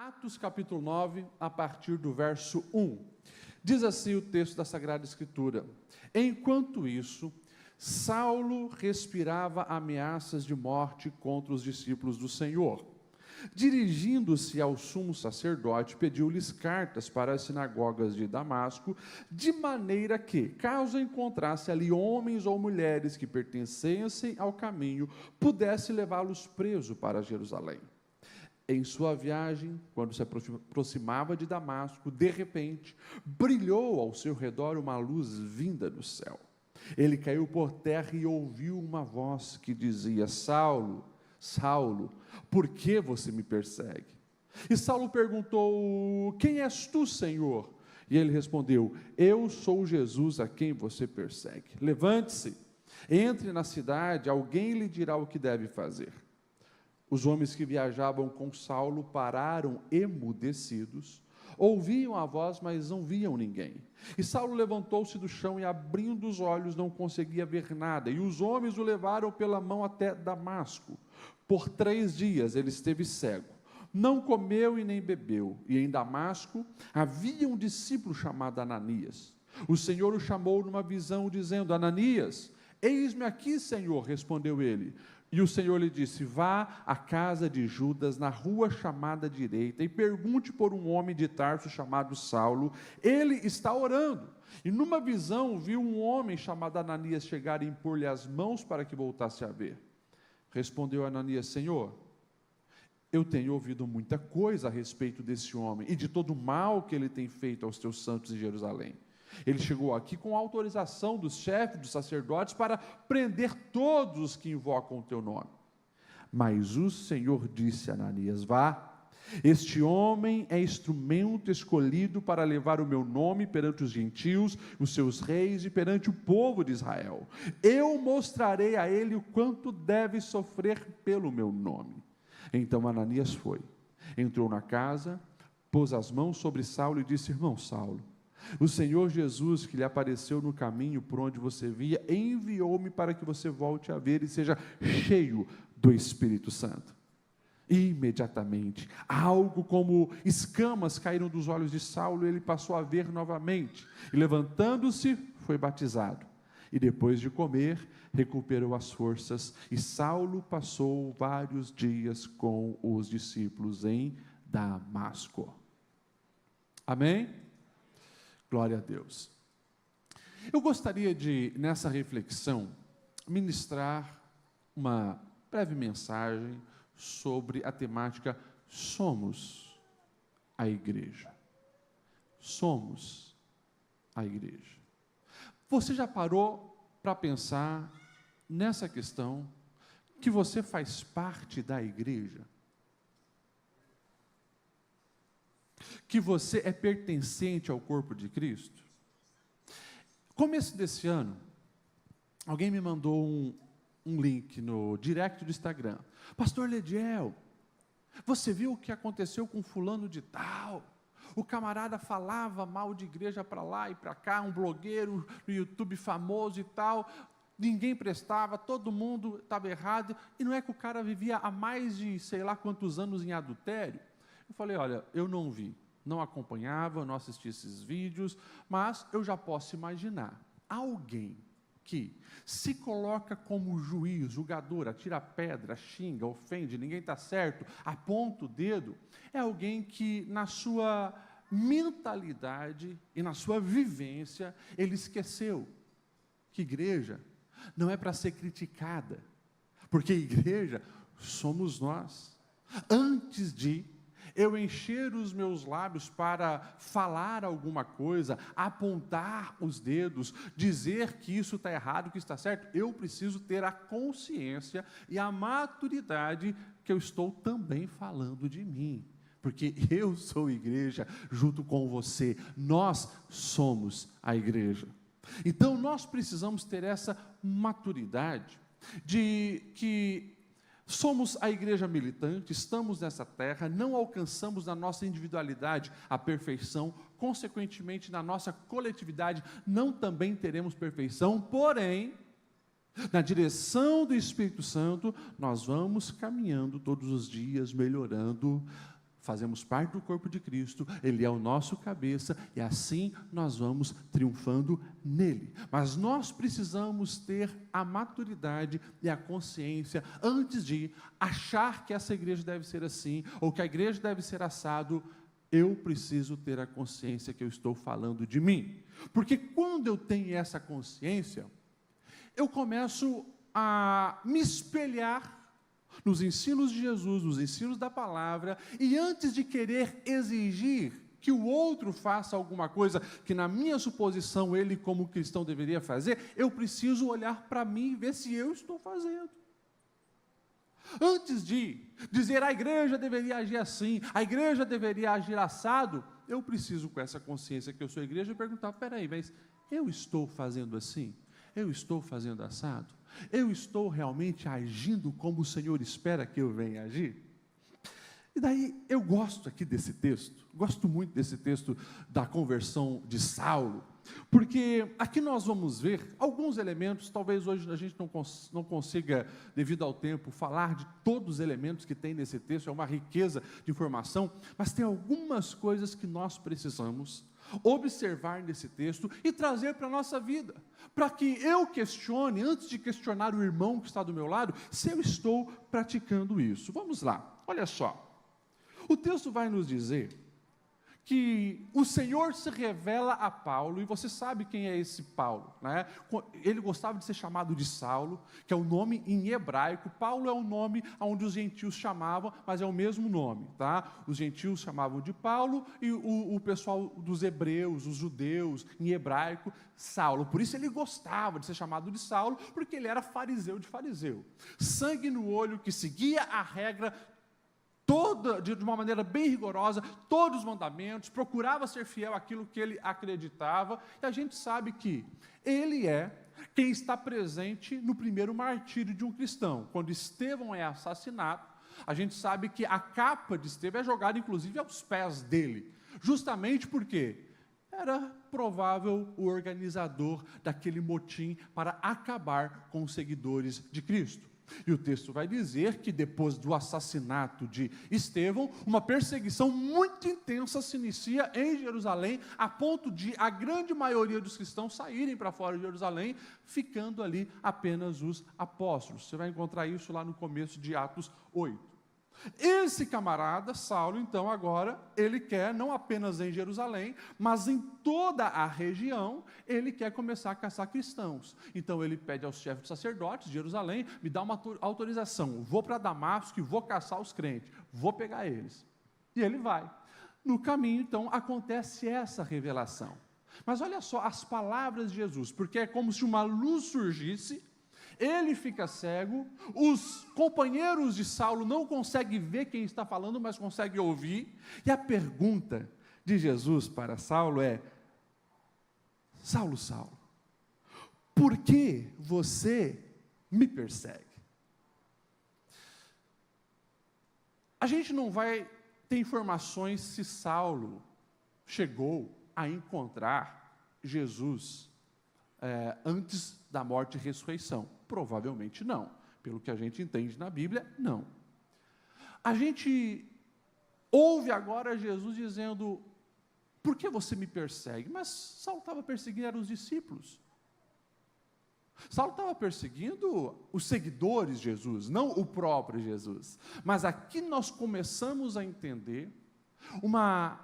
Atos capítulo 9, a partir do verso 1. Diz assim o texto da Sagrada Escritura: Enquanto isso, Saulo respirava ameaças de morte contra os discípulos do Senhor. Dirigindo-se ao sumo sacerdote, pediu-lhes cartas para as sinagogas de Damasco, de maneira que, caso encontrasse ali homens ou mulheres que pertencessem ao caminho, pudesse levá-los preso para Jerusalém. Em sua viagem, quando se aproximava de Damasco, de repente, brilhou ao seu redor uma luz vinda do céu. Ele caiu por terra e ouviu uma voz que dizia: Saulo, Saulo, por que você me persegue? E Saulo perguntou: Quem és tu, Senhor? E ele respondeu: Eu sou Jesus a quem você persegue. Levante-se, entre na cidade, alguém lhe dirá o que deve fazer. Os homens que viajavam com Saulo pararam emudecidos, ouviam a voz, mas não viam ninguém. E Saulo levantou-se do chão e, abrindo os olhos, não conseguia ver nada. E os homens o levaram pela mão até Damasco. Por 3 dias ele esteve cego, não comeu e nem bebeu. E em Damasco havia um discípulo chamado Ananias. O Senhor o chamou numa visão, dizendo: Ananias. Eis-me aqui, Senhor, respondeu ele. E o Senhor lhe disse: vá à casa de Judas, na rua chamada direita, e pergunte por um homem de Tarso chamado Saulo. Ele está orando. E numa visão viu um homem chamado Ananias chegar e impor-lhe as mãos para que voltasse a ver. Respondeu Ananias: Senhor, eu tenho ouvido muita coisa a respeito desse homem e de todo o mal que ele tem feito aos teus santos em Jerusalém. Ele chegou aqui com autorização dos chefes dos sacerdotes para prender todos os que invocam o teu nome. Mas o Senhor disse a Ananias: vá, este homem é instrumento escolhido para levar o meu nome perante os gentios, os seus reis e perante o povo de Israel. Eu mostrarei a ele o quanto deve sofrer pelo meu nome. Então Ananias foi, entrou na casa, pôs as mãos sobre Saulo e disse: irmão Saulo, o Senhor Jesus, que lhe apareceu no caminho por onde você via, enviou-me para que você volte a ver e seja cheio do Espírito Santo. Imediatamente, algo como escamas caíram dos olhos de Saulo e ele passou a ver novamente. E levantando-se, foi batizado. E depois de comer, recuperou as forças. E Saulo passou vários dias com os discípulos em Damasco. Amém? Glória a Deus. Eu gostaria de, nessa reflexão, ministrar uma breve mensagem sobre a temática Somos a Igreja. Somos a Igreja. Você já parou para pensar nessa questão, que você faz parte da igreja? Que você é pertencente ao corpo de Cristo? Começo desse ano, alguém me mandou um link no direct do Instagram. Pastor Lediel, você viu o que aconteceu com fulano de tal? O camarada falava mal de igreja para lá e para cá, um blogueiro no YouTube famoso e tal, ninguém prestava, todo mundo estava errado, e não é que o cara vivia há mais de sei lá quantos anos em adultério? Eu falei: olha, eu não vi, não acompanhava, não assisti esses vídeos, mas eu já posso imaginar, alguém que se coloca como juiz, julgador, atira pedra, xinga, ofende, ninguém está certo, aponta o dedo, é alguém que na sua mentalidade e na sua vivência, ele esqueceu que igreja não é para ser criticada, porque igreja somos nós. Antes de eu encher os meus lábios para falar alguma coisa, apontar os dedos, dizer que isso está errado, que está certo, eu preciso ter a consciência e a maturidade que eu estou também falando de mim, porque eu sou igreja junto com você, nós somos a igreja. Então nós precisamos ter essa maturidade de que somos a igreja militante, estamos nessa terra, não alcançamos na nossa individualidade a perfeição, consequentemente na nossa coletividade não também teremos perfeição, porém, na direção do Espírito Santo, nós vamos caminhando todos os dias, melhorando, fazemos parte do corpo de Cristo, Ele é o nosso cabeça, e assim nós vamos triunfando nele. Mas nós precisamos ter a maturidade e a consciência, antes de achar que essa igreja deve ser assim, ou que a igreja deve ser assado. Eu preciso ter a consciência que eu estou falando de mim, porque quando eu tenho essa consciência, eu começo a me espelhar nos ensinos de Jesus, nos ensinos da palavra, e antes de querer exigir que o outro faça alguma coisa que na minha suposição ele como cristão deveria fazer, eu preciso olhar para mim e ver se eu estou fazendo. Antes de dizer a igreja deveria agir assim, a igreja deveria agir assado, eu preciso com essa consciência que eu sou igreja perguntar, peraí, mas eu estou fazendo assim? Eu estou fazendo assado? Eu estou realmente agindo como o Senhor espera que eu venha agir? E daí eu gosto aqui desse texto, gosto muito desse texto da conversão de Saulo, porque aqui nós vamos ver alguns elementos, talvez hoje a gente não consiga, devido ao tempo, falar de todos os elementos que tem nesse texto, é uma riqueza de informação, mas tem algumas coisas que nós precisamos observar nesse texto e trazer para a nossa vida, para que eu questione, antes de questionar o irmão que está do meu lado, se eu estou praticando isso. Vamos lá, olha só, o texto vai nos dizer que o Senhor se revela a Paulo, e você sabe quem é esse Paulo, né? Ele gostava de ser chamado de Saulo, que é o nome em hebraico. Paulo é o nome onde os gentios chamavam, mas é o mesmo nome, tá? Os gentios chamavam de Paulo, e o pessoal dos hebreus, os judeus, em hebraico, Saulo. Por isso ele gostava de ser chamado de Saulo, porque ele era fariseu de fariseu. Sangue no olho, que seguia a regra de uma maneira bem rigorosa, todos os mandamentos, procurava ser fiel àquilo que ele acreditava, e a gente sabe que ele é quem está presente no primeiro martírio de um cristão. Quando Estevão é assassinado, a gente sabe que a capa de Estevão é jogada inclusive aos pés dele, justamente porque era provável o organizador daquele motim para acabar com os seguidores de Cristo. E o texto vai dizer que depois do assassinato de Estevão, uma perseguição muito intensa se inicia em Jerusalém, a ponto de a grande maioria dos cristãos saírem para fora de Jerusalém, ficando ali apenas os apóstolos. Você vai encontrar isso lá no começo de Atos 8. Esse camarada, Saulo, então agora, ele quer, não apenas em Jerusalém, mas em toda a região, ele quer começar a caçar cristãos. Então ele pede aos chefes de sacerdotes de Jerusalém, me dá uma autorização, vou para Damasco e vou caçar os crentes, vou pegar eles. E ele vai. No caminho, então, acontece essa revelação. Mas olha só as palavras de Jesus, porque é como se uma luz surgisse, ele fica cego, os companheiros de Saulo não conseguem ver quem está falando, mas conseguem ouvir, e a pergunta de Jesus para Saulo é: Saulo, Saulo, por que você me persegue? A gente não vai ter informações se Saulo chegou a encontrar Jesus antes da morte e ressurreição. Provavelmente não. Pelo que a gente entende na Bíblia, não. A gente ouve agora Jesus dizendo: por que você me persegue? Mas Saulo estava perseguindo eram os discípulos. Saulo estava perseguindo os seguidores de Jesus, não o próprio Jesus. Mas aqui nós começamos a entender uma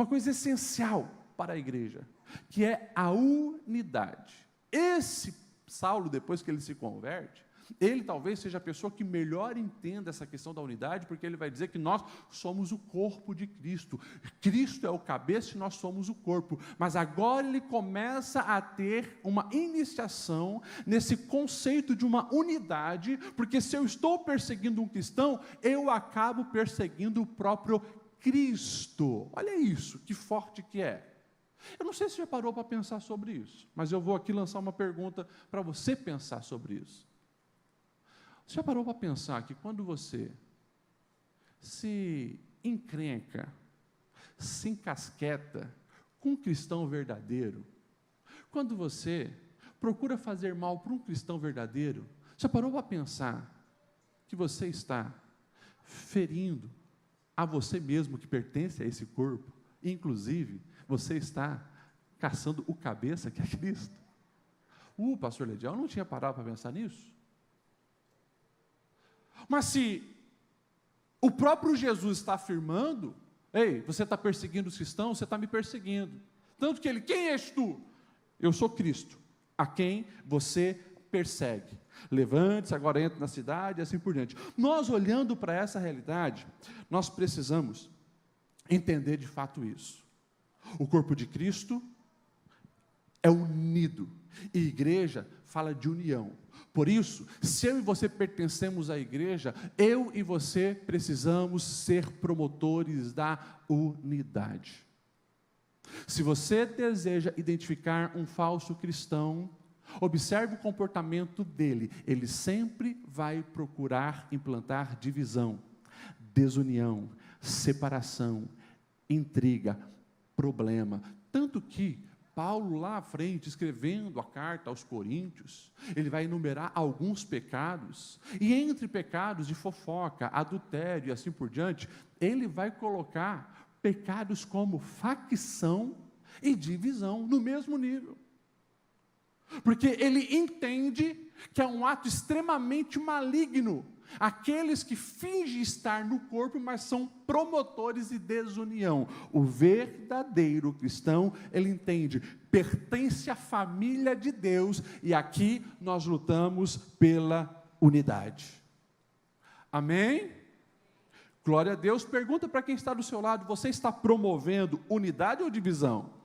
coisa essencial para a igreja, que é a unidade. Esse Saulo, depois que ele se converte, ele talvez seja a pessoa que melhor entenda essa questão da unidade, porque ele vai dizer que nós somos o corpo de Cristo. Cristo é o cabeça e nós somos o corpo. Mas agora ele começa a ter uma iniciação nesse conceito de uma unidade, porque se eu estou perseguindo um cristão, eu acabo perseguindo o próprio Cristo. Olha isso, que forte que é. Eu não sei se já parou para pensar sobre isso, mas eu vou aqui lançar uma pergunta para você pensar sobre isso. Você já parou para pensar que quando você se encrenca, se encasqueta com um cristão verdadeiro, quando você procura fazer mal para um cristão verdadeiro, já parou para pensar que você está ferindo a você mesmo que pertence a esse corpo, inclusive, você está caçando o cabeça que é Cristo. Pastor Ledial, eu não tinha parado para pensar nisso. Mas se o próprio Jesus está afirmando, ei, você está perseguindo os cristãos, você está me perseguindo. Tanto que ele, quem és tu? Eu sou Cristo, a quem você persegue. Levante-se, agora entre na cidade, e assim por diante. Nós olhando para essa realidade, nós precisamos entender de fato isso. O corpo de Cristo é unido, e igreja fala de união. Por isso, se eu e você pertencemos à igreja, eu e você precisamos ser promotores da unidade. Se você deseja identificar um falso cristão, observe o comportamento dele. Ele sempre vai procurar implantar divisão, desunião, separação, intriga, problema. Tanto que Paulo, lá à frente, escrevendo a carta aos Coríntios, ele vai enumerar alguns pecados, e entre pecados de fofoca, adultério e assim por diante, ele vai colocar pecados como facção e divisão no mesmo nível. Porque ele entende que é um ato extremamente maligno, aqueles que fingem estar no corpo, mas são promotores de desunião. O verdadeiro cristão, ele entende, pertence à família de Deus, e aqui nós lutamos pela unidade. Amém? Glória a Deus. Pergunta para quem está do seu lado, você está promovendo unidade ou divisão?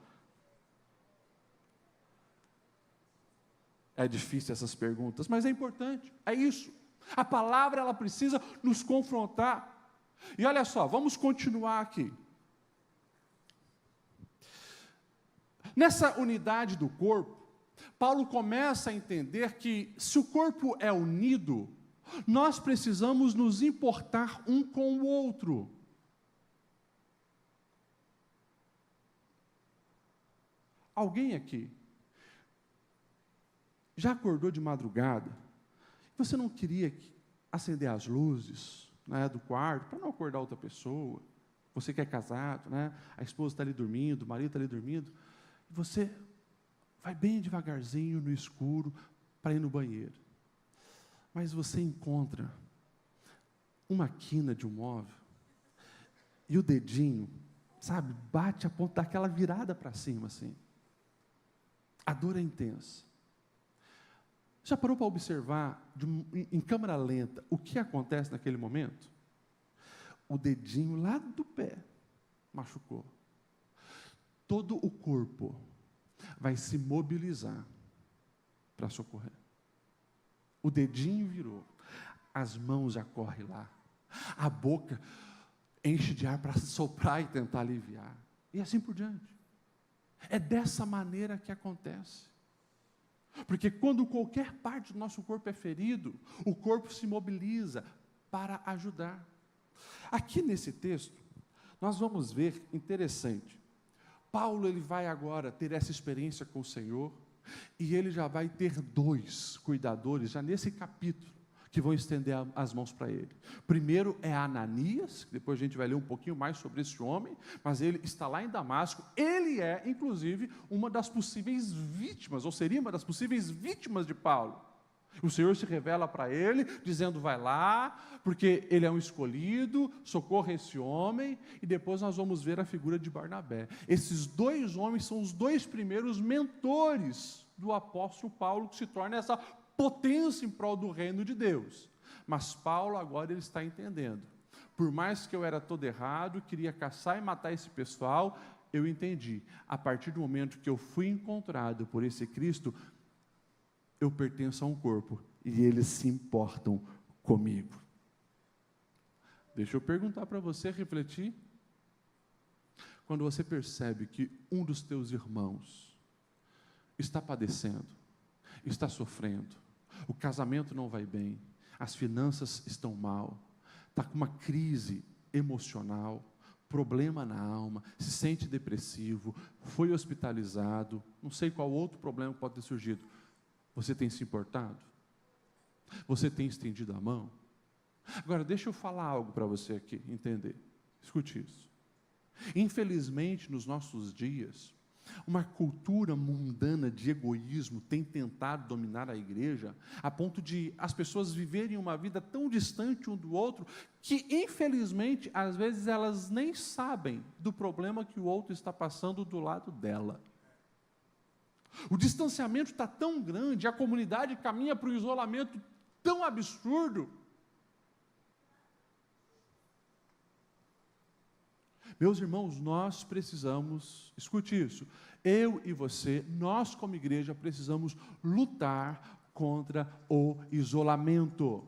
É difícil essas perguntas, mas é importante, é isso. A palavra, ela precisa nos confrontar. E olha só, vamos continuar aqui. Nessa unidade do corpo, Paulo começa a entender que, se o corpo é unido, nós precisamos nos importar um com o outro. Alguém aqui já acordou de madrugada? Você não queria acender as luzes, né, do quarto, para não acordar outra pessoa? Você que é casado, né, a esposa está ali dormindo, o marido está ali dormindo, e você vai bem devagarzinho no escuro para ir no banheiro. Mas você encontra uma quina de um móvel, e o dedinho, sabe, bate a ponta daquela virada para cima, assim. A dor é intensa. Já parou para observar, em câmera lenta, o que acontece naquele momento? O dedinho lá do pé machucou. Todo o corpo vai se mobilizar para socorrer. O dedinho virou, as mãos já correm lá, a boca enche de ar para soprar e tentar aliviar, e assim por diante. É dessa maneira que acontece. Porque quando qualquer parte do nosso corpo é ferido, o corpo se mobiliza para ajudar. Aqui nesse texto, nós vamos ver, interessante, Paulo ele vai agora ter essa experiência com o Senhor, e ele já vai ter 2 cuidadores, já nesse capítulo, que vão estender as mãos para ele. Primeiro é Ananias, depois a gente vai ler um pouquinho mais sobre esse homem, mas ele está lá em Damasco, ele é, inclusive, uma das possíveis vítimas, ou seria uma das possíveis vítimas de Paulo. O Senhor se revela para ele, dizendo, vai lá, porque ele é um escolhido, socorra esse homem, e depois nós vamos ver a figura de Barnabé. Esses 2 homens são os 2 primeiros mentores do apóstolo Paulo, que se torna essa potência em prol do reino de Deus. Mas Paulo agora ele está entendendo, por mais que eu era todo errado, queria caçar e matar esse pessoal, eu entendi, a partir do momento que eu fui encontrado por esse Cristo, eu pertenço a um corpo, e eles se importam comigo. Deixa eu perguntar para você, refletir, quando você percebe que um dos teus irmãos está padecendo, está sofrendo, o casamento não vai bem, as finanças estão mal, está com uma crise emocional, problema na alma, se sente depressivo, foi hospitalizado, não sei qual outro problema pode ter surgido. Você tem se importado? Você tem estendido a mão? Agora, deixa eu falar algo para você aqui, entender. Escute isso. Infelizmente, nos nossos dias, uma cultura mundana de egoísmo tem tentado dominar a igreja, a ponto de as pessoas viverem uma vida tão distante um do outro, que infelizmente, às vezes elas nem sabem do problema que o outro está passando do lado dela. O distanciamento está tão grande, a comunidade caminha para o isolamento tão absurdo. Meus irmãos, nós precisamos, escute isso, eu e você, nós como igreja precisamos lutar contra o isolamento.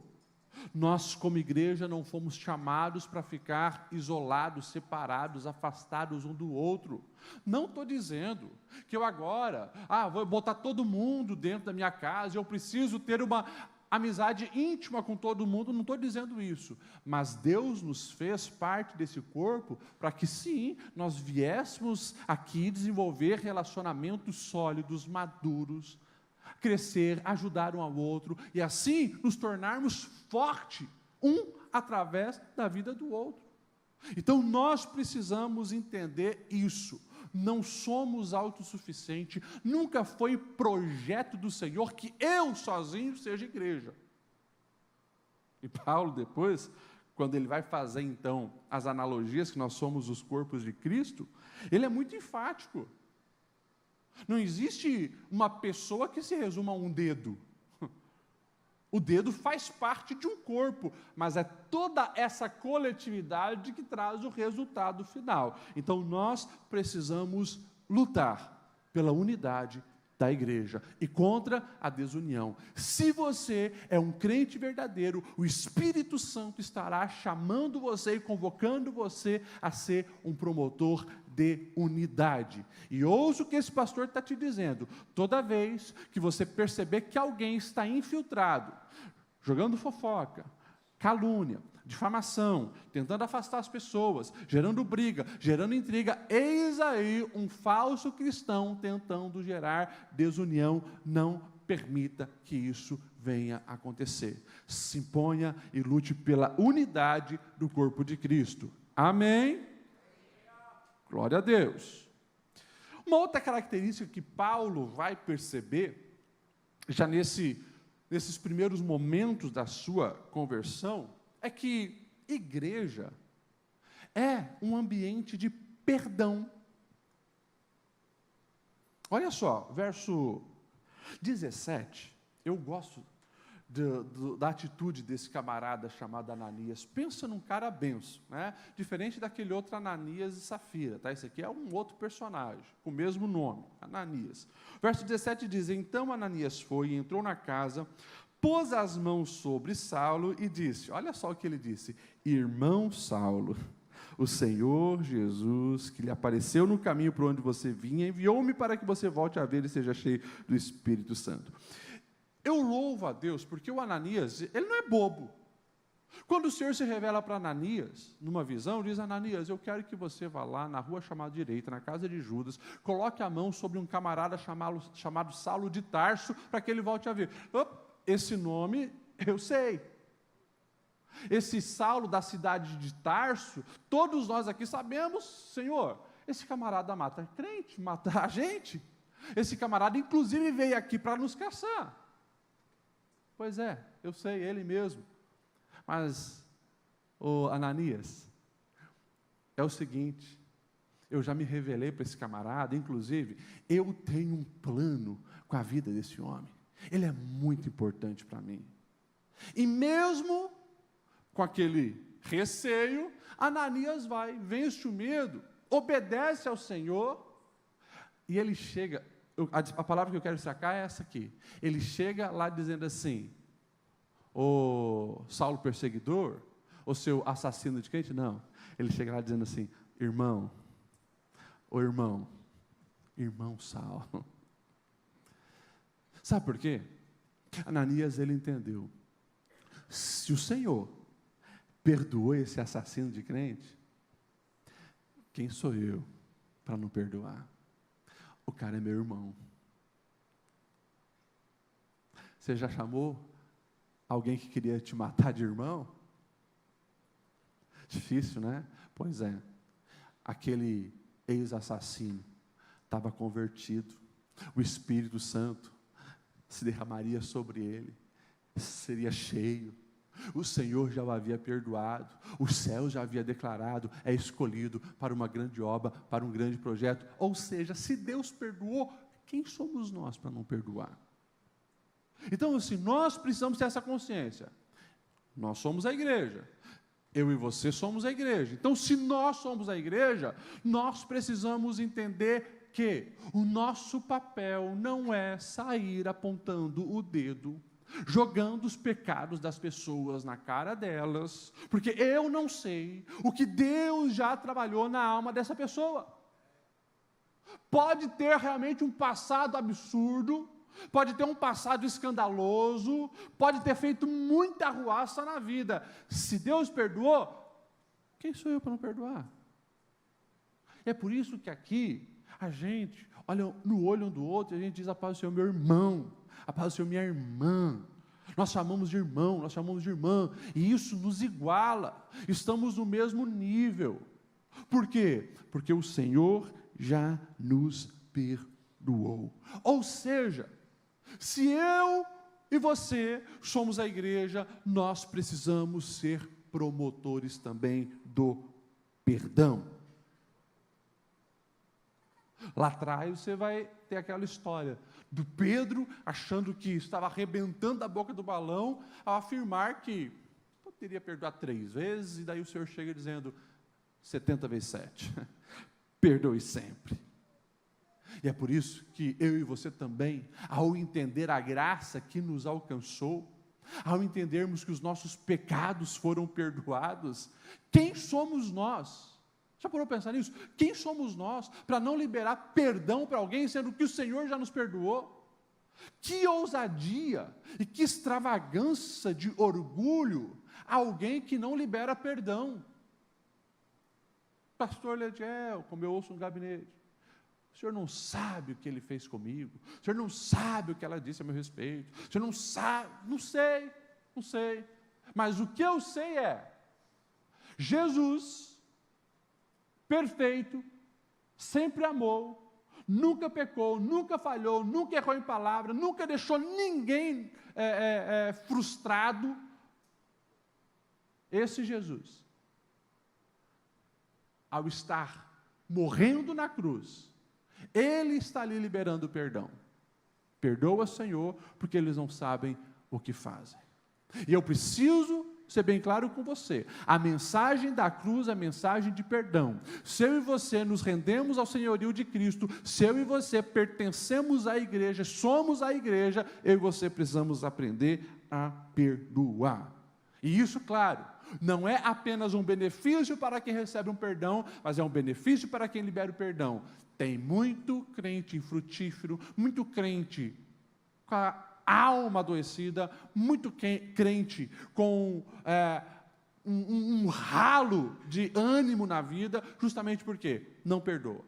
Nós como igreja não fomos chamados para ficar isolados, separados, afastados um do outro. Não estou dizendo que eu agora, vou botar todo mundo dentro da minha casa, eu preciso ter uma amizade íntima com todo mundo, não estou dizendo isso, mas Deus nos fez parte desse corpo para que sim, nós viéssemos aqui desenvolver relacionamentos sólidos, maduros, crescer, ajudar um ao outro, e assim nos tornarmos fortes, um através da vida do outro. Então nós precisamos entender isso. Não somos autossuficientes, nunca foi projeto do Senhor que eu sozinho seja igreja. E Paulo depois, quando ele vai fazer então as analogias que nós somos os corpos de Cristo, ele é muito enfático. Não existe uma pessoa que se resuma a um dedo. O dedo faz parte de um corpo, mas é toda essa coletividade que traz o resultado final. Então, nós precisamos lutar pela unidade da igreja e contra a desunião. Se você é um crente verdadeiro, o Espírito Santo estará chamando você e convocando você a ser um promotor de unidade. E ouça o que esse pastor está te dizendo: toda vez que você perceber que alguém está infiltrado, jogando fofoca, calúnia, difamação, tentando afastar as pessoas, gerando briga, gerando intriga, eis aí um falso cristão tentando gerar desunião. Não permita que isso venha acontecer. Se imponha e lute pela unidade do corpo de Cristo. Amém? Glória a Deus. Uma outra característica que Paulo vai perceber, já nesses primeiros momentos da sua conversão, é que igreja é um ambiente de perdão. Olha só, verso 17, eu gosto da atitude desse camarada chamado Ananias. Pensa num cara benção, né? Diferente daquele outro Ananias e Safira, tá? Esse aqui é um outro personagem, com o mesmo nome, Ananias. Verso 17 diz: então Ananias foi e entrou na casa, pôs as mãos sobre Saulo e disse, olha só o que ele disse: irmão Saulo, o Senhor Jesus, que lhe apareceu no caminho por onde você vinha, enviou-me para que você volte a ver e seja cheio do Espírito Santo. Eu louvo a Deus, porque o Ananias, ele não é bobo. Quando o Senhor se revela para Ananias, numa visão, diz: Ananias, eu quero que você vá lá na rua chamada direita, na casa de Judas, coloque a mão sobre um camarada chamado Saulo de Tarso, para que ele volte a ver. Esse nome eu sei. Esse Saulo da cidade de Tarso, todos nós aqui sabemos, Senhor, esse camarada mata crente, mata a gente. Esse camarada, inclusive, veio aqui para nos caçar. Pois é, eu sei, ele mesmo. Mas, Ananias, é o seguinte, eu já me revelei para esse camarada, inclusive, eu tenho um plano com a vida desse homem. Ele é muito importante para mim. E mesmo com aquele receio, Ananias vence o medo, obedece ao Senhor, e ele chega. A palavra que eu quero sacar é essa aqui. Ele chega lá dizendo assim: o Saulo perseguidor, o seu assassino de crente, não. Ele chega lá dizendo assim: irmão Saulo. Sabe por quê? Ananias, ele entendeu. Se o Senhor perdoou esse assassino de crente, quem sou eu para não perdoar? O cara é meu irmão. Você já chamou alguém que queria te matar de irmão? Difícil, né? Pois é. Aquele ex-assassino estava convertido. O Espírito Santo se derramaria sobre ele. Seria cheio. O Senhor já o havia perdoado. O céu já havia declarado: é escolhido para uma grande obra, para um grande projeto. Ou seja, se Deus perdoou, quem somos nós para não perdoar? Então, assim, nós precisamos ter essa consciência. Nós somos a igreja. Eu e você somos a igreja. Então, se nós somos a igreja, nós precisamos entender que o nosso papel não é sair apontando o dedo, jogando os pecados das pessoas na cara delas, porque eu não sei o que Deus já trabalhou na alma dessa pessoa. Pode ter realmente um passado absurdo, pode ter um passado escandaloso, pode ter feito muita arruaça na vida. Se Deus perdoou, quem sou eu para não perdoar? É por isso que aqui a gente olha no olho um do outro e a gente diz: a paz do Senhor, meu irmão, a paz do Senhor, minha irmã. Nós chamamos de irmão, nós chamamos de irmã, e isso nos iguala, estamos no mesmo nível. Por quê? Porque o Senhor já nos perdoou. Ou seja, se eu e você somos a igreja, nós precisamos ser promotores também do perdão. Lá atrás você vai ter aquela história do Pedro achando que estava arrebentando a boca do balão ao afirmar que poderia perdoar 3 vezes, e daí o Senhor chega dizendo 70 vezes 7. Perdoe sempre. E é por isso que eu e você também, ao entender a graça que nos alcançou, ao entendermos que os nossos pecados foram perdoados, quem somos nós? Já parou para pensar nisso? Quem somos nós para não liberar perdão para alguém, sendo que o Senhor já nos perdoou? Que ousadia e que extravagância de orgulho alguém que não libera perdão. Pastor Lediel, como eu ouço no gabinete, o senhor não sabe o que ele fez comigo, o senhor não sabe o que ela disse a meu respeito, o senhor não sabe, não sei, mas o que eu sei é, Jesus, perfeito, sempre amou, nunca pecou, nunca falhou, nunca errou em palavra, nunca deixou ninguém frustrado. Esse Jesus, ao estar morrendo na cruz, Ele está ali liberando perdão. Perdoa, Senhor, porque eles não sabem o que fazem. E eu preciso ser bem claro com você, a mensagem da cruz é a mensagem de perdão. Se eu e você nos rendemos ao senhorio de Cristo, se eu e você pertencemos à igreja, somos a igreja, eu e você precisamos aprender a perdoar. E isso, claro, não é apenas um benefício para quem recebe um perdão, mas é um benefício para quem libera o perdão. Tem muito crente infrutífero, muito crente com a alma adoecida, muito crente com um ralo de ânimo na vida, justamente porque não perdoa,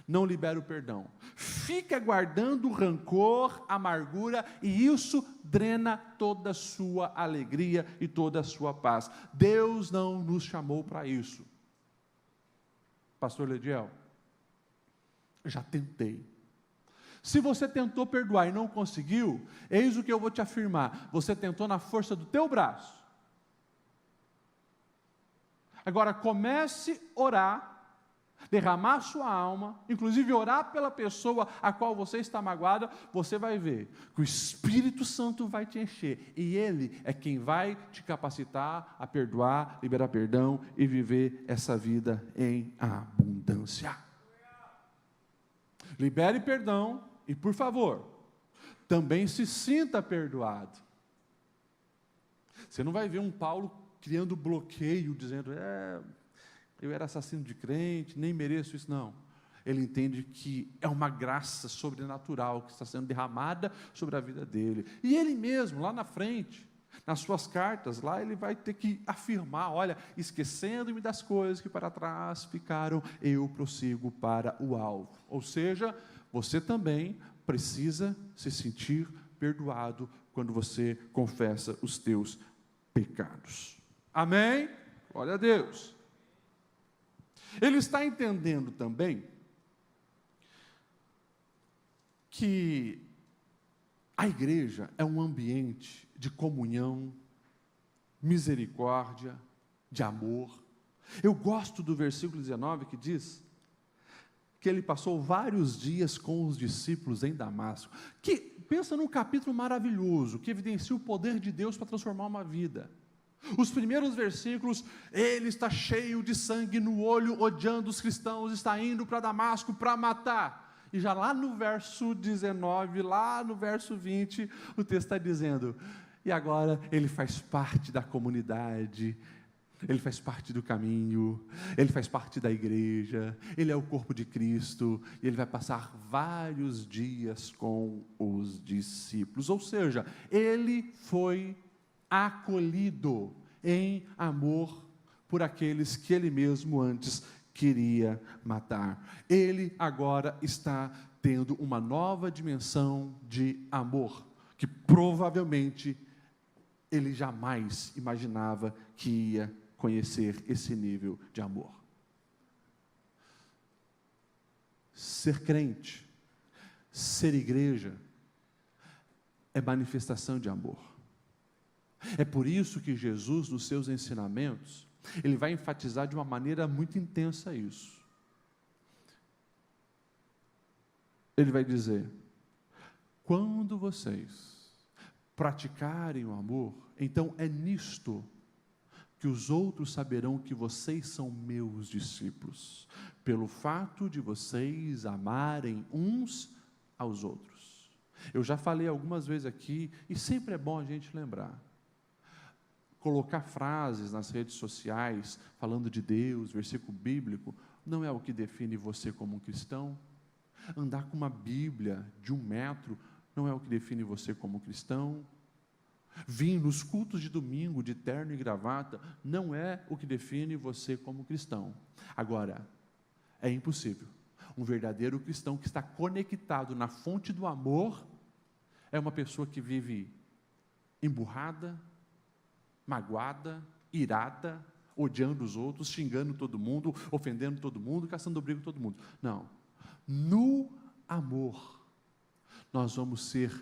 não libera o perdão, fica guardando rancor, amargura, e isso drena toda a sua alegria e toda a sua paz. Deus não nos chamou para isso. Pastor Lediel, já tentei. Se você tentou perdoar e não conseguiu, eis o que eu vou te afirmar: você tentou na força do teu braço. Agora comece a orar, derramar sua alma, inclusive orar pela pessoa a qual você está magoada, você vai ver que o Espírito Santo vai te encher, e Ele é quem vai te capacitar a perdoar, liberar perdão e viver essa vida em abundância. Libere perdão e, por favor, também se sinta perdoado. Você não vai ver um Paulo criando bloqueio, dizendo, eu era assassino de crente, nem mereço isso, não. Ele entende que é uma graça sobrenatural que está sendo derramada sobre a vida dele. E ele mesmo, lá na frente, nas suas cartas, lá ele vai ter que afirmar, olha, esquecendo-me das coisas que para trás ficaram, eu prossigo para o alvo. Ou seja, você também precisa se sentir perdoado quando você confessa os teus pecados. Amém? Glória a Deus. Ele está entendendo também que a igreja é um ambiente de comunhão, misericórdia, de amor. Eu gosto do versículo 19 que diz que ele passou vários dias com os discípulos em Damasco. Que pensa num capítulo maravilhoso, que evidencia o poder de Deus para transformar uma vida. Os primeiros versículos, ele está cheio de sangue no olho, odiando os cristãos, está indo para Damasco para matar. E já lá no verso 19, lá no verso 20, o texto está dizendo, e agora ele faz parte da comunidade, ele faz parte do caminho, ele faz parte da igreja, ele é o corpo de Cristo, e ele vai passar vários dias com os discípulos. Ou seja, ele foi acolhido em amor por aqueles que ele mesmo antes queria matar. Ele agora está tendo uma nova dimensão de amor, que provavelmente ele jamais imaginava que ia conhecer esse nível de amor. Ser crente, ser igreja, é manifestação de amor. É por isso que Jesus, nos seus ensinamentos, ele vai enfatizar de uma maneira muito intensa isso. Ele vai dizer, quando vocês praticarem o amor, então é nisto que os outros saberão que vocês são meus discípulos, pelo fato de vocês amarem uns aos outros. Eu já falei algumas vezes aqui, e sempre é bom a gente lembrar, colocar frases nas redes sociais, falando de Deus, versículo bíblico, não é o que define você como um cristão. Andar com uma Bíblia de 1 metro, não é o que define você como cristão. Vir nos cultos de domingo, de terno e gravata, não é o que define você como cristão. Agora, é impossível. Um verdadeiro cristão que está conectado na fonte do amor, é uma pessoa que vive emburrada, magoada, irada, odiando os outros, xingando todo mundo, ofendendo todo mundo, caçando briga com todo mundo. Não. No amor, nós vamos ser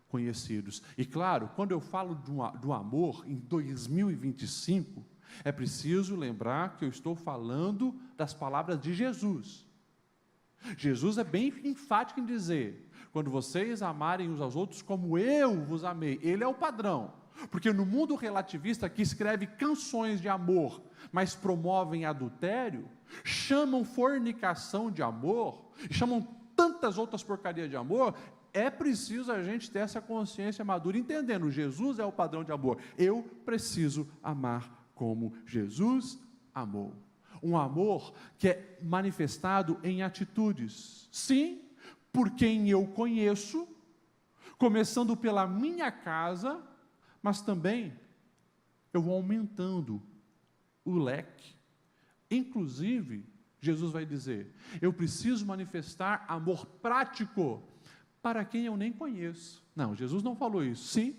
conhecidos. E claro, quando eu falo do amor em 2025, é preciso lembrar que eu estou falando das palavras de Jesus. Jesus é bem enfático em dizer, quando vocês amarem uns aos outros como eu vos amei, ele é o padrão. Porque no mundo relativista que escreve canções de amor, mas promovem adultério, chamam fornicação de amor, chamam tantas outras porcarias de amor, é preciso a gente ter essa consciência madura, entendendo, Jesus é o padrão de amor, eu preciso amar como Jesus amou. Um amor que é manifestado em atitudes, sim, por quem eu conheço, começando pela minha casa, mas também eu vou aumentando o leque. Inclusive, Jesus vai dizer, eu preciso manifestar amor prático para quem eu nem conheço. Não, Jesus não falou isso, sim,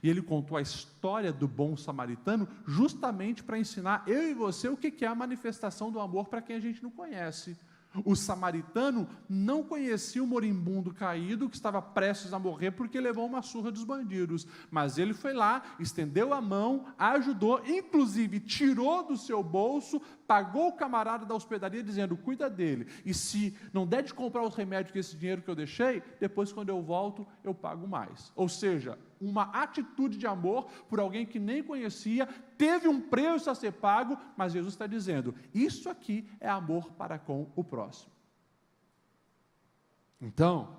e ele contou a história do bom samaritano justamente para ensinar eu e você o que é a manifestação do amor para quem a gente não conhece. O samaritano não conhecia o moribundo caído que estava prestes a morrer porque levou uma surra dos bandidos, mas ele foi lá, estendeu a mão, ajudou, inclusive tirou do seu bolso, pagou o camarada da hospedaria dizendo, cuida dele, e se não der de comprar os remédios com esse dinheiro que eu deixei, depois quando eu volto, eu pago mais. Ou seja, uma atitude de amor por alguém que nem conhecia, teve um preço a ser pago, mas Jesus está dizendo, isso aqui é amor para com o próximo. Então,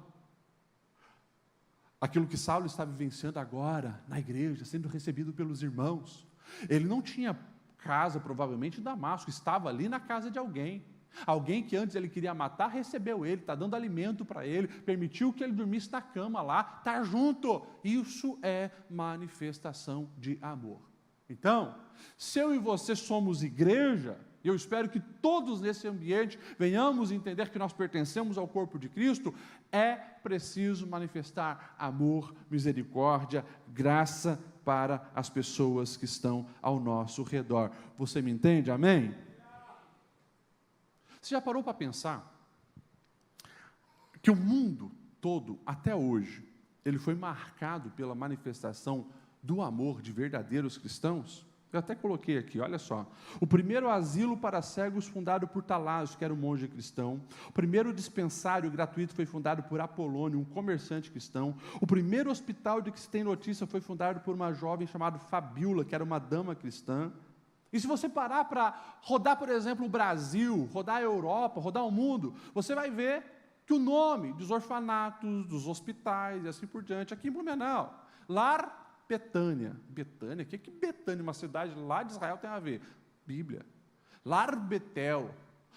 aquilo que Saulo está vivenciando agora, na igreja, sendo recebido pelos irmãos, ele não tinha casa, provavelmente, em Damasco, estava ali na casa de alguém que antes ele queria matar, recebeu ele, está dando alimento para ele, permitiu que ele dormisse na cama lá, está junto, isso é manifestação de amor. Então, se eu e você somos igreja, e eu espero que todos nesse ambiente venhamos entender que nós pertencemos ao corpo de Cristo, é preciso manifestar amor, misericórdia, graça para as pessoas que estão ao nosso redor. Você me entende? Amém? Você já parou para pensar que o mundo todo, até hoje, ele foi marcado pela manifestação do amor de verdadeiros cristãos? Eu até coloquei aqui, olha só. O primeiro asilo para cegos fundado por Talásio, que era um monge cristão. O primeiro dispensário gratuito foi fundado por Apolônio, um comerciante cristão. O primeiro hospital de que se tem notícia foi fundado por uma jovem chamada Fabíola, que era uma dama cristã. E se você parar para rodar, por exemplo, o Brasil, rodar a Europa, rodar o mundo, você vai ver que o nome dos orfanatos, dos hospitais e assim por diante, aqui em Blumenau, Lar Betânia. Betânia? O que Betânia, uma cidade lá de Israel, tem a ver? Bíblia. Lar Betel.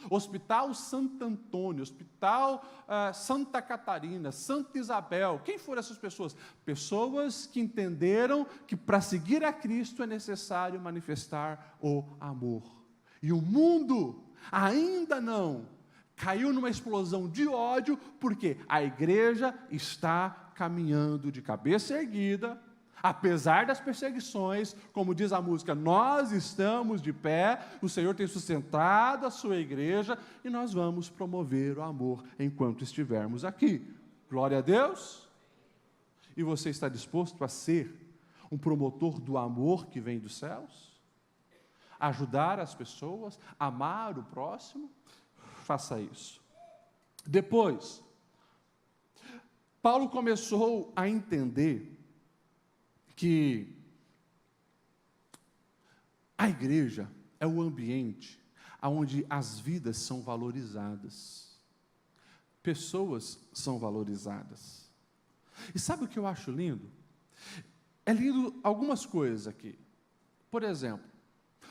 Hospital Santo Antônio. Hospital Santa Catarina. Santa Isabel. Quem foram essas pessoas? Pessoas que entenderam que para seguir a Cristo é necessário manifestar o amor. E o mundo ainda não caiu numa explosão de ódio, porque a igreja está caminhando de cabeça erguida, apesar das perseguições, como diz a música, nós estamos de pé, o Senhor tem sustentado a sua igreja, e nós vamos promover o amor enquanto estivermos aqui. Glória a Deus! E você está disposto a ser um promotor do amor que vem dos céus? Ajudar as pessoas, amar o próximo? Faça isso. Depois, Paulo começou a entender que a igreja é o ambiente onde as vidas são valorizadas, pessoas são valorizadas. E sabe o que eu acho lindo? É lindo algumas coisas aqui. Por exemplo,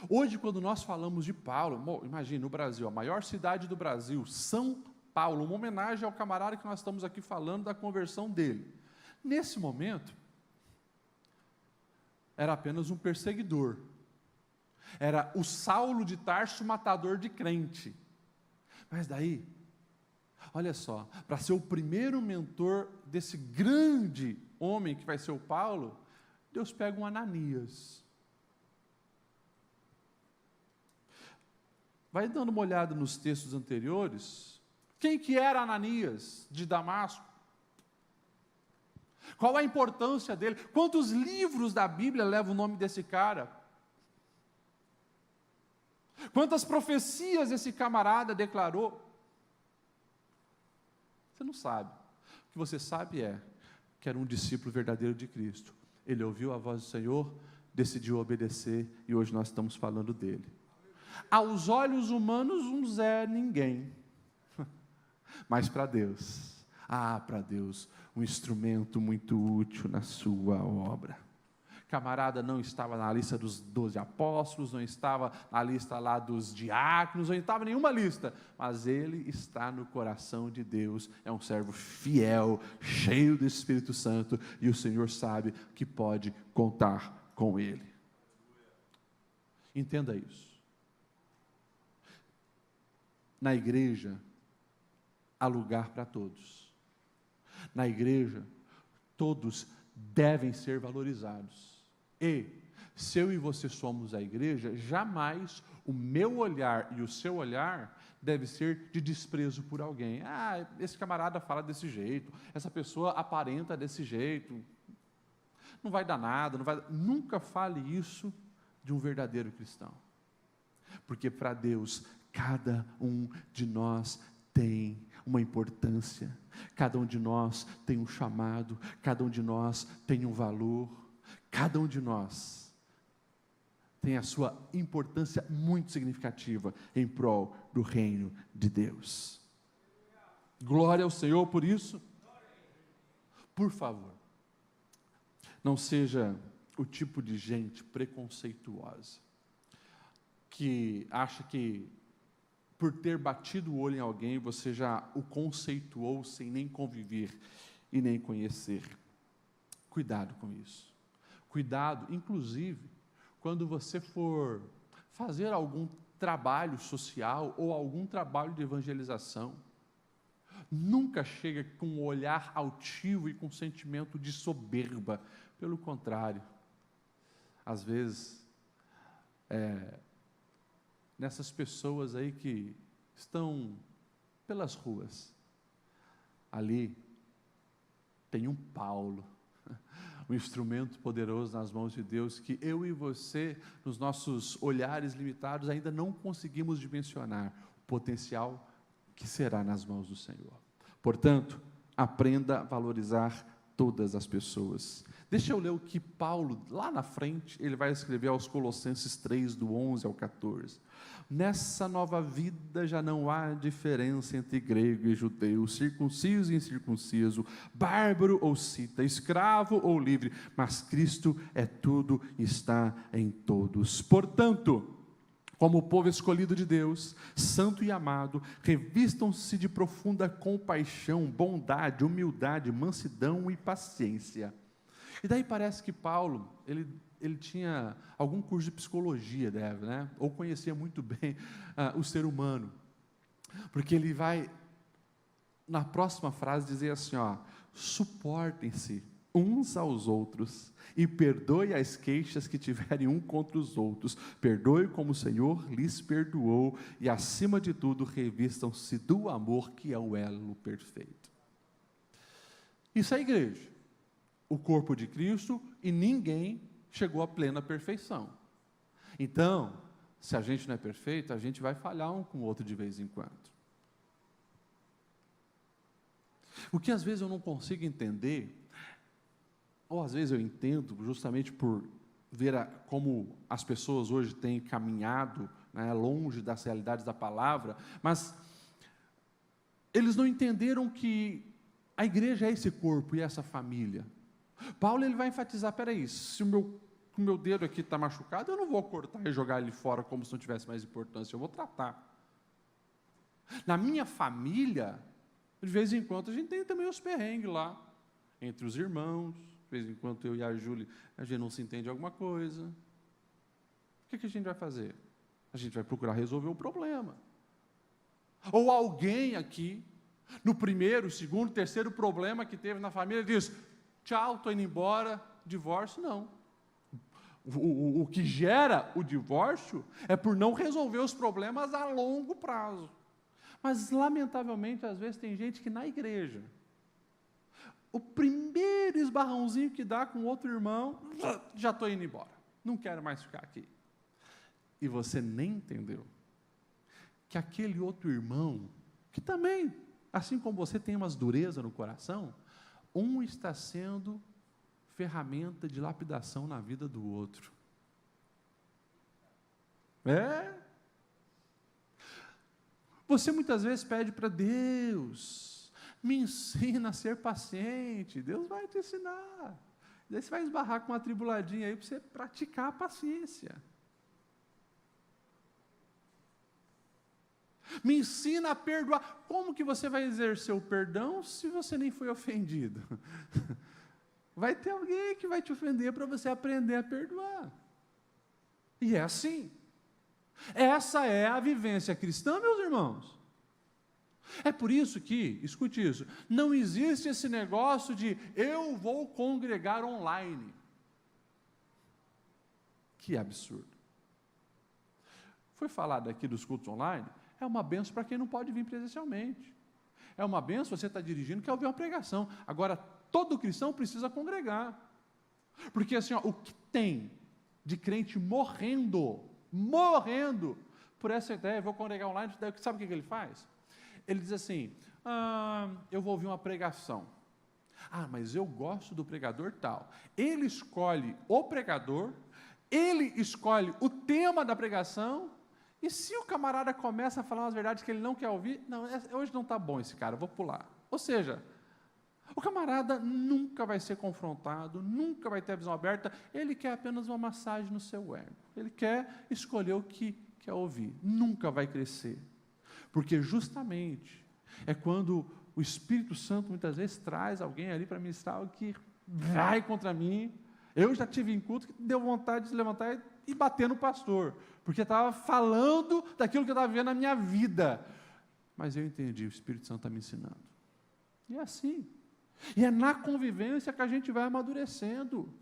hoje quando nós falamos de Paulo, imagina, no Brasil, a maior cidade do Brasil, São Paulo, uma homenagem ao camarada que nós estamos aqui falando da conversão dele. Nesse momento, era apenas um perseguidor. Era o Saulo de Tarso, matador de crente. Mas daí, olha só, para ser o primeiro mentor desse grande homem que vai ser o Paulo, Deus pega um Ananias. Vai dando uma olhada nos textos anteriores. Quem que era Ananias de Damasco? Qual a importância dele? Quantos livros da Bíblia levam o nome desse cara? Quantas profecias esse camarada declarou? Você não sabe. O que você sabe é que era um discípulo verdadeiro de Cristo. Ele ouviu a voz do Senhor, decidiu obedecer e hoje nós estamos falando dele. Aos olhos humanos, um Zé ninguém. Mas para Deus, para Deus, um instrumento muito útil na sua obra. Camarada não estava na lista dos 12 apóstolos, não estava na lista lá dos diáconos, não estava em nenhuma lista, mas ele está no coração de Deus, é um servo fiel, cheio do Espírito Santo, e o Senhor sabe que pode contar com ele. Entenda isso. Na igreja, há lugar para todos. Na igreja, todos devem ser valorizados. E, se eu e você somos a igreja, jamais o meu olhar e o seu olhar deve ser de desprezo por alguém. Esse camarada fala desse jeito, essa pessoa aparenta desse jeito, não vai dar nada, nunca fale isso de um verdadeiro cristão. Porque para Deus, cada um de nós tem uma importância, cada um de nós tem um chamado, cada um de nós tem um valor, cada um de nós tem a sua importância muito significativa em prol do reino de Deus. Glória ao Senhor por isso. Por favor, não seja o tipo de gente preconceituosa, que acha que por ter batido o olho em alguém, você já o conceituou sem nem conviver e nem conhecer. Cuidado com isso. Cuidado, inclusive, quando você for fazer algum trabalho social ou algum trabalho de evangelização. Nunca chega com um olhar altivo e com sentimento de soberba. Pelo contrário, às vezes, nessas pessoas aí que estão pelas ruas. Ali tem um Paulo, um instrumento poderoso nas mãos de Deus, que eu e você, nos nossos olhares limitados, ainda não conseguimos dimensionar o potencial que será nas mãos do Senhor. Portanto, aprenda a valorizar todas as pessoas. Deixa eu ler o que Paulo, lá na frente, ele vai escrever aos Colossenses 3, do 11 ao 14. Nessa nova vida já não há diferença entre grego e judeu, circunciso e incircunciso, bárbaro ou cita, escravo ou livre, mas Cristo é tudo e está em todos. Portanto, como povo escolhido de Deus, santo e amado, revistam-se de profunda compaixão, bondade, humildade, mansidão e paciência. E daí parece que Paulo, ele tinha algum curso de psicologia, né? Ou conhecia muito bem o ser humano, porque ele vai, na próxima frase, dizer assim, suportem-se uns aos outros, e perdoe as queixas que tiverem um contra os outros, perdoe como o Senhor lhes perdoou, e acima de tudo, revistam-se do amor, que é o elo perfeito. Isso é a igreja, o corpo de Cristo, e ninguém chegou à plena perfeição. Então, se a gente não é perfeito, a gente vai falhar um com o outro de vez em quando. O que às vezes eu não consigo entender, ou às vezes eu entendo, justamente por ver como as pessoas hoje têm caminhado, né, longe das realidades da palavra, mas eles não entenderam que a igreja é esse corpo e essa família. Paulo, ele vai enfatizar, peraí, se o meu dedo aqui está machucado, eu não vou cortar e jogar ele fora como se não tivesse mais importância, eu vou tratar. Na minha família, de vez em quando, a gente tem também os perrengues lá, entre os irmãos, de vez em quando eu e a Júlia, a gente não se entende alguma coisa. O que a gente vai fazer? A gente vai procurar resolver o problema. Ou alguém aqui, no primeiro, segundo, terceiro problema que teve na família, diz, tchau, estou indo embora, divórcio, não. O que gera o divórcio é por não resolver os problemas a longo prazo. Mas, lamentavelmente, às vezes tem gente que na igreja, o primeiro esbarrãozinho que dá com outro irmão, já estou indo embora, não quero mais ficar aqui. E você nem entendeu que aquele outro irmão, que também, assim como você tem umas durezas no coração, um está sendo ferramenta de lapidação na vida do outro. Você muitas vezes pede para Deus, me ensina a ser paciente. Deus vai te ensinar. Daí você vai esbarrar com uma tribuladinha aí para você praticar a paciência. Me ensina a perdoar. Como que você vai exercer o perdão se você nem foi ofendido? Vai ter alguém que vai te ofender para você aprender a perdoar. E é assim. Essa é a vivência cristã, meus irmãos. É por isso que, escute isso, não existe esse negócio de eu vou congregar online. Que absurdo. Foi falado aqui dos cultos online, é uma benção para quem não pode vir presencialmente. É uma benção você estar dirigindo, quer ouvir uma pregação. Agora, todo cristão precisa congregar. Porque assim, o que tem de crente morrendo por essa ideia, vou congregar online, sabe o que ele faz? Ele diz assim, eu vou ouvir uma pregação. Mas eu gosto do pregador tal. Ele escolhe o pregador, ele escolhe o tema da pregação, e se o camarada começa a falar umas verdades que ele não quer ouvir, não, hoje não está bom esse cara, vou pular. Ou seja, o camarada nunca vai ser confrontado, nunca vai ter a visão aberta, ele quer apenas uma massagem no seu ego. Ele quer escolher o que quer ouvir, nunca vai crescer. Porque justamente é quando o Espírito Santo muitas vezes traz alguém ali para ministrar algo que vai contra mim. Eu já tive em culto que deu vontade de se levantar e bater no pastor, porque estava falando daquilo que eu estava vivendo na minha vida. Mas eu entendi, o Espírito Santo está me ensinando. E é assim. E é na convivência que a gente vai amadurecendo.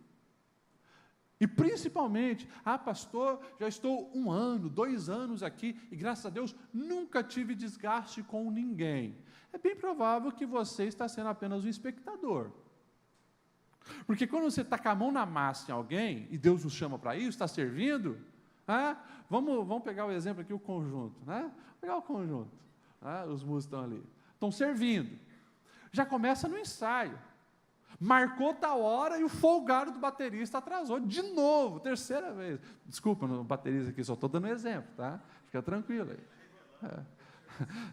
E principalmente, pastor, já estou 1 ano, 2 anos aqui, e graças a Deus, nunca tive desgaste com ninguém. É bem provável que você está sendo apenas um espectador. Porque quando você está com a mão na massa em alguém, e Deus nos chama para isso, está servindo, vamos pegar o exemplo aqui, o conjunto, né? Vamos pegar o conjunto, os músicos estão ali, estão servindo, já começa no ensaio, marcou tal hora e o folgado do baterista atrasou, de novo, 3ª vez, desculpa, no baterista aqui, só estou dando exemplo, tá? Fica tranquilo aí,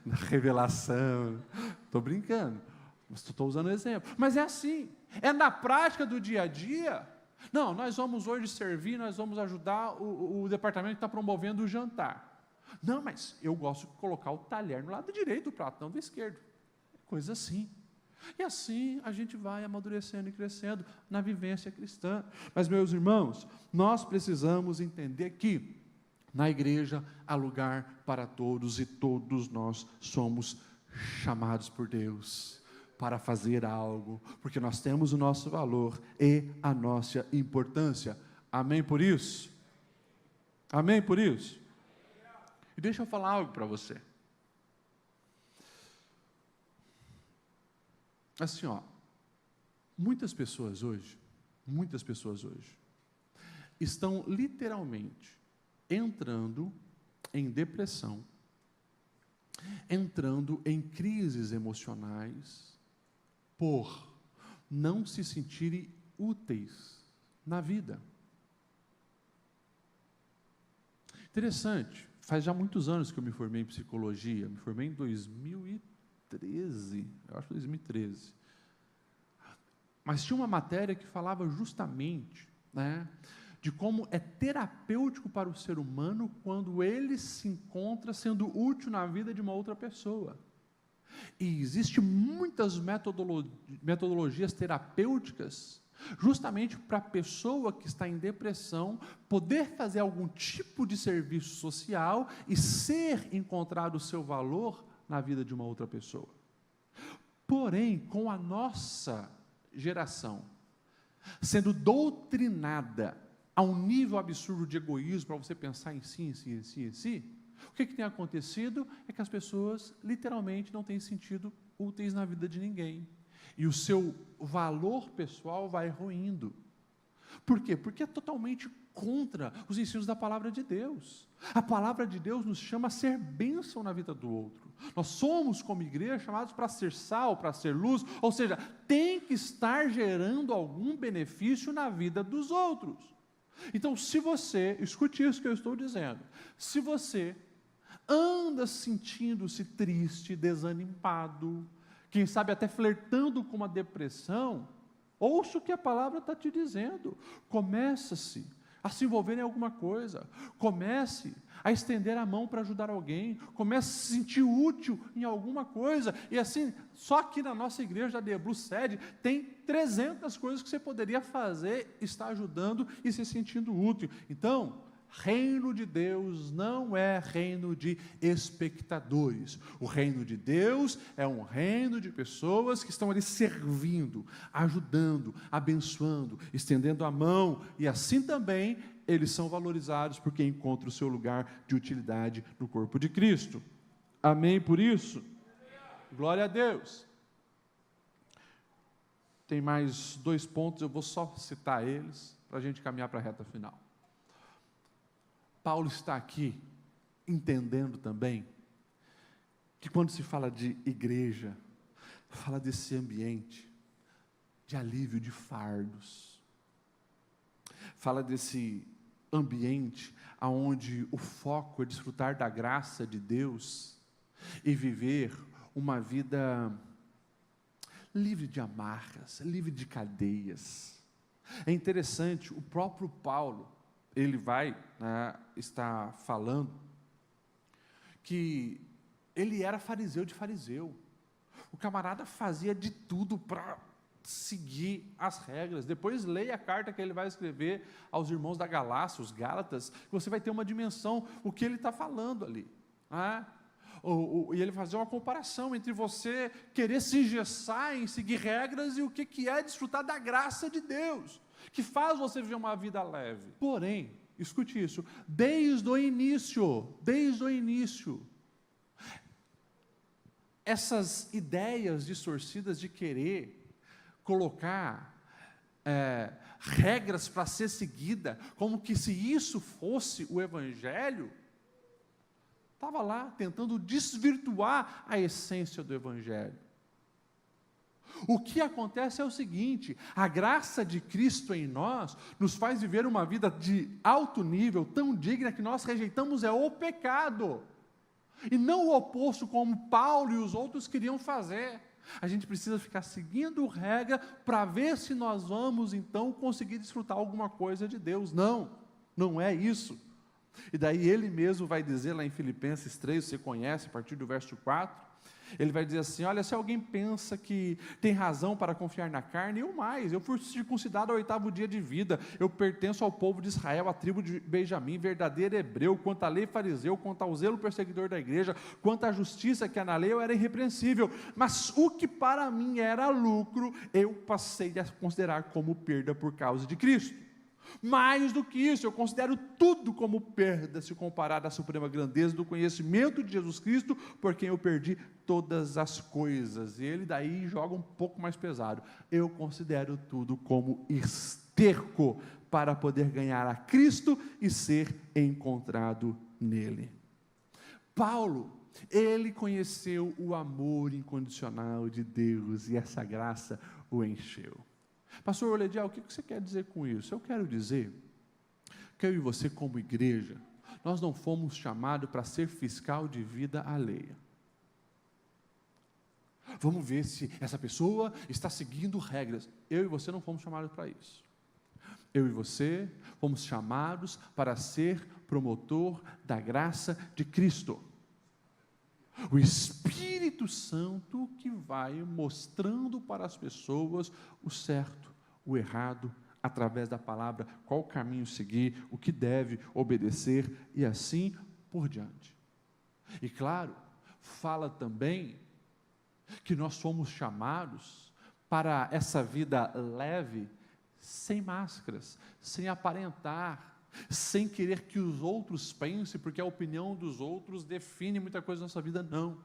na revelação, estou brincando, mas estou usando exemplo, mas é assim, é na prática do dia a dia. Não, nós vamos hoje servir, nós vamos ajudar o departamento que está promovendo o jantar. Não, mas eu gosto de colocar o talher no lado direito do prato, não do esquerdo. Coisa assim. E assim a gente vai amadurecendo e crescendo na vivência cristã. Mas, meus irmãos, nós precisamos entender que na igreja há lugar para todos e todos nós somos chamados por Deus para fazer algo, porque nós temos o nosso valor e a nossa importância. Amém por isso? Amém por isso? E deixa eu falar algo para você. Assim, muitas pessoas hoje, estão literalmente entrando em depressão, entrando em crises emocionais, por não se sentirem úteis na vida. Interessante, faz já muitos anos que eu me formei em psicologia, me formei em 2013, eu acho 2013. Mas tinha uma matéria que falava justamente, de como é terapêutico para o ser humano quando ele se encontra sendo útil na vida de uma outra pessoa. E existem muitas metodologias terapêuticas, justamente para a pessoa que está em depressão, poder fazer algum tipo de serviço social e ser encontrado o seu valor na vida de uma outra pessoa. Porém, com a nossa geração sendo doutrinada a um nível absurdo de egoísmo, para você pensar em si, o que tem acontecido é que as pessoas literalmente não têm sentido úteis na vida de ninguém. E o seu valor pessoal vai ruindo. Por quê? Porque é totalmente contra os ensinos da palavra de Deus. A palavra de Deus nos chama a ser bênção na vida do outro. Nós somos, como igreja, chamados para ser sal, para ser luz, ou seja, tem que estar gerando algum benefício na vida dos outros. Então, se você, escute isso que eu estou dizendo, se você anda sentindo-se triste, desanimado, quem sabe até flertando com uma depressão, ouça o que a palavra está te dizendo, comece-se a se envolver em alguma coisa, comece a estender a mão para ajudar alguém, comece a se sentir útil em alguma coisa, e assim, só aqui na nossa igreja da Deblu Sede, tem 300 coisas que você poderia fazer, estar ajudando e se sentindo útil. Então, reino de Deus não é reino de espectadores. O reino de Deus é um reino de pessoas que estão ali servindo, ajudando, abençoando, estendendo a mão, e assim também eles são valorizados porque encontram o seu lugar de utilidade no corpo de Cristo. Amém por isso? Glória a Deus. Tem mais 2 pontos, eu vou só citar eles, para a gente caminhar para a reta final. Paulo está aqui entendendo também que quando se fala de igreja, fala desse ambiente de alívio de fardos, fala desse ambiente onde o foco é desfrutar da graça de Deus e viver uma vida livre de amarras, livre de cadeias. É interessante, o próprio Paulo, ele vai estar falando que ele era fariseu de fariseu. O camarada fazia de tudo para seguir as regras. Depois leia a carta que ele vai escrever aos irmãos da Galácia, os Gálatas, que você vai ter uma dimensão, o que ele está falando ali. E ele fazia uma comparação entre você querer se engessar em seguir regras e o que é desfrutar da graça de Deus. que faz você viver uma vida leve. Porém, escute isso, desde o início, essas ideias distorcidas de querer colocar regras para ser seguida, como que se isso fosse o Evangelho, estava lá tentando desvirtuar a essência do Evangelho. O que acontece é o seguinte: a graça de Cristo em nós nos faz viver uma vida de alto nível, tão digna, que nós rejeitamos o pecado, e não o oposto, como Paulo e os outros queriam fazer. A gente precisa ficar seguindo regra para ver se nós vamos então conseguir desfrutar alguma coisa de Deus. Não é isso. E daí ele mesmo vai dizer lá em Filipenses 3, você conhece, a partir do verso 4, ele vai dizer assim: olha, se alguém pensa que tem razão para confiar na carne, eu fui circuncidado ao 8º dia de vida, eu pertenço ao povo de Israel, à tribo de Benjamim, verdadeiro hebreu, quanto à lei fariseu, quanto ao zelo perseguidor da igreja, quanto à justiça que há na lei, eu era irrepreensível, mas o que para mim era lucro, eu passei a considerar como perda por causa de Cristo. Mais do que isso, eu considero tudo como perda, se comparado à suprema grandeza do conhecimento de Jesus Cristo, por quem eu perdi todas as coisas. E ele daí joga um pouco mais pesado: eu considero tudo como esterco, para poder ganhar a Cristo e ser encontrado nele. Paulo, ele conheceu o amor incondicional de Deus, e essa graça o encheu. Pastor Oledial, o que você quer dizer com isso? Eu quero dizer que eu e você, como igreja, nós não fomos chamados para ser fiscal de vida alheia. Vamos ver se essa pessoa está seguindo regras. Eu e você não fomos chamados para isso. Eu e você fomos chamados para ser promotor da graça de Cristo. O Espírito Santo que vai mostrando para as pessoas o certo, o errado, através da palavra, qual caminho seguir, o que deve obedecer e assim por diante. E claro, fala também que nós somos chamados para essa vida leve, sem máscaras, sem aparentar, sem querer que os outros pensem, porque a opinião dos outros define muita coisa na nossa vida. Não.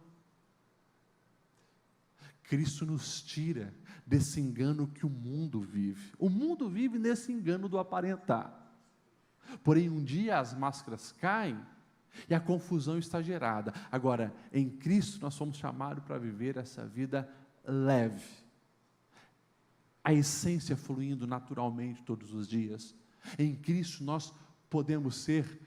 Cristo nos tira desse engano que o mundo vive. O mundo vive nesse engano do aparentar. Porém, um dia as máscaras caem e a confusão está gerada. Agora, em Cristo nós somos chamados para viver essa vida leve. A essência fluindo naturalmente todos os dias. Em Cristo nós podemos ser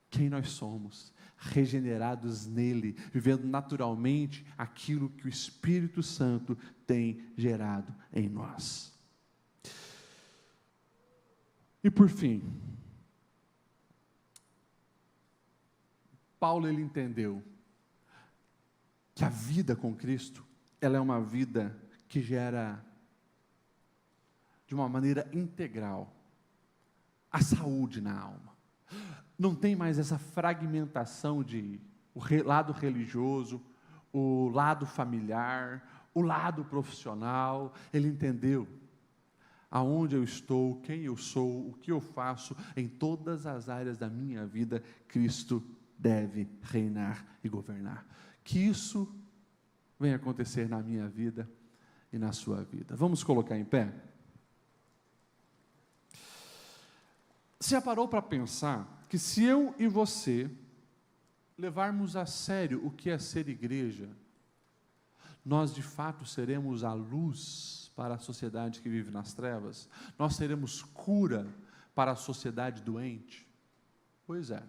quem nós somos, regenerados nele, vivendo naturalmente aquilo que o Espírito Santo tem gerado em nós. E por fim, Paulo ele entendeu que a vida com Cristo, ela é uma vida que gera de uma maneira integral a saúde na alma. Não tem mais essa fragmentação de o lado religioso, o lado familiar, o lado profissional. Ele entendeu aonde eu estou, quem eu sou, o que eu faço, em todas as áreas da minha vida, Cristo deve reinar e governar. Que isso venha acontecer na minha vida e na sua vida. Vamos colocar em pé? Você já parou para pensar que se eu e você levarmos a sério o que é ser igreja, nós de fato seremos a luz para a sociedade que vive nas trevas? Nós seremos cura para a sociedade doente? Pois é.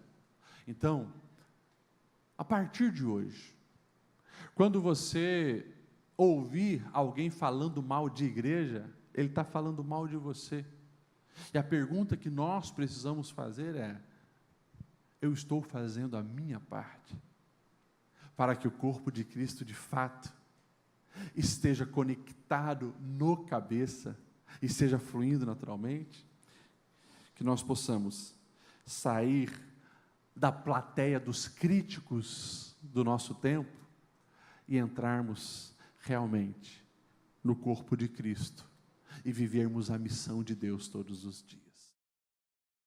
Então, a partir de hoje, quando você ouvir alguém falando mal de igreja, ele está falando mal de você. E a pergunta que nós precisamos fazer é: eu estou fazendo a minha parte para que o corpo de Cristo de fato esteja conectado no cabeça e esteja fluindo naturalmente? Que nós possamos sair da plateia dos críticos do nosso tempo e entrarmos realmente no corpo de Cristo e vivermos a missão de Deus todos os dias.